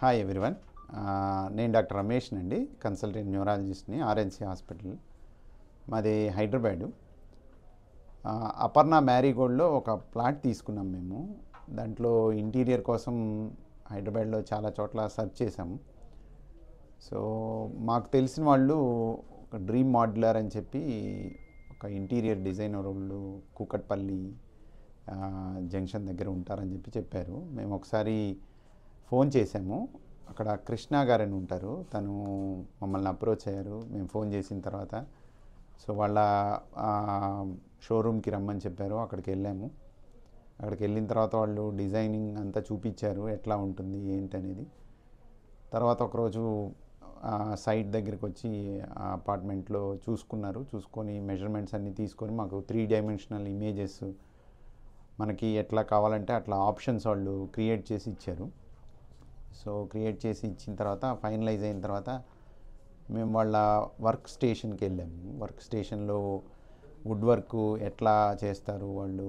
Hi everyone. నేను doctor Ramesh అండి, consultant న్యూరాలజిస్ట్ని, RNC hospital. మాది హైదరాబాదు. అపర్ణ మ్యారీగోల్డ్లో ఒక ప్లాట్ తీసుకున్నాం మేము. దాంట్లో ఇంటీరియర్ కోసం హైదరాబాద్లో చాలా చోట్ల సెర్చ్ చేసాము. సో మాకు తెలిసిన వాళ్ళు ఒక డ్రీమ్ మాడ్యులర్ అని చెప్పి ఒక ఇంటీరియర్ డిజైనర్ వాళ్ళు కూకట్పల్లి జంక్షన్ దగ్గర ఉంటారని చెప్పారు. మేము ఒకసారి ఫోన్ చేసాము. అక్కడ కృష్ణ గారని ఉంటారు, తను మమ్మల్ని అప్రోచ్ అయ్యారు. మేము ఫోన్ చేసిన తర్వాత సో వాళ్ళ షోరూమ్కి రమ్మని చెప్పారు. అక్కడికి వెళ్ళాము. అక్కడికి వెళ్ళిన తర్వాత వాళ్ళు డిజైనింగ్ అంతా చూపించారు, ఎట్లా ఉంటుంది ఏంటనేది. తర్వాత ఒకరోజు సైట్ దగ్గరికి వచ్చి ఆ అపార్ట్మెంట్లో చూసుకొని మెజర్మెంట్స్ అన్నీ తీసుకొని మాకు 3 డైమెన్షనల్ ఇమేజెస్ మనకి ఎట్లా కావాలంటే అట్లా ఆప్షన్స్ వాళ్ళు క్రియేట్ చేసి ఇచ్చారు. సో క్రియేట్ చేసి ఇచ్చిన తర్వాత ఫైనలైజ్ అయిన తర్వాత మేము వాళ్ళ వర్క్ స్టేషన్కి వెళ్ళాము. వర్క్ స్టేషన్లో వుడ్ వర్క్ ఎట్లా చేస్తారు వాళ్ళు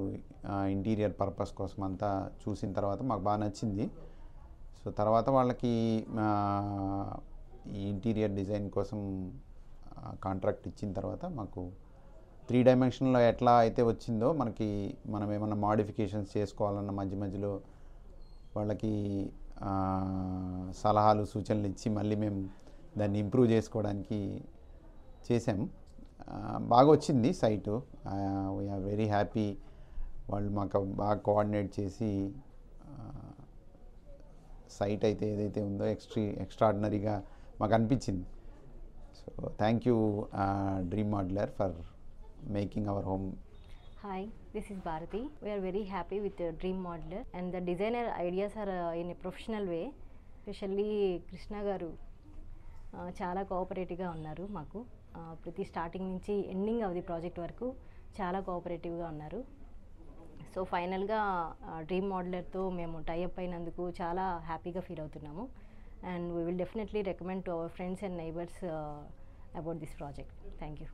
ఇంటీరియర్ పర్పస్ కోసం అంతా చూసిన తర్వాత మాకు బాగా నచ్చింది. సో తర్వాత వాళ్ళకి ఈ ఇంటీరియర్ డిజైన్ కోసం కాంట్రాక్ట్ ఇచ్చిన తర్వాత మాకు 3 డైమెన్షన్లో ఎట్లా అయితే వచ్చిందో మనం ఏమన్నా మాడిఫికేషన్స్ చేసుకోవాలన్న మధ్యలో వాళ్ళకి సలహాలు సూచనలు ఇచ్చి మళ్ళీ మేము దాన్ని ఇంప్రూవ్ చేసుకోవడానికి చేసాం. బాగా వచ్చింది సైటు. We are very happy. వాళ్ళు మాకు బాగా కోఆర్డినేట్ చేసి సైట్ అయితే ఏదైతే ఉందో ఎక్స్ట్రాడినరీగా మాకు అనిపించింది. So thank you dream modular for making our home. Hi, this is Bharati. We are very happy with Dream Modeler and the designer ideas are in a professional way. Especially Krishna garu చాలా కోఆపరేటివ్గా ఉన్నారు. మాకు ప్రతి starting నుంచి ending of the project వరకు చాలా కోఆపరేటివ్గా ఉన్నారు. So ఫైనల్గా dream మోడలర్తో మేము టైఅప్ అయినందుకు చాలా హ్యాపీగా ఫీల్ అవుతున్నాము. And we will definitely recommend to our friends and neighbours about this project. Thank you.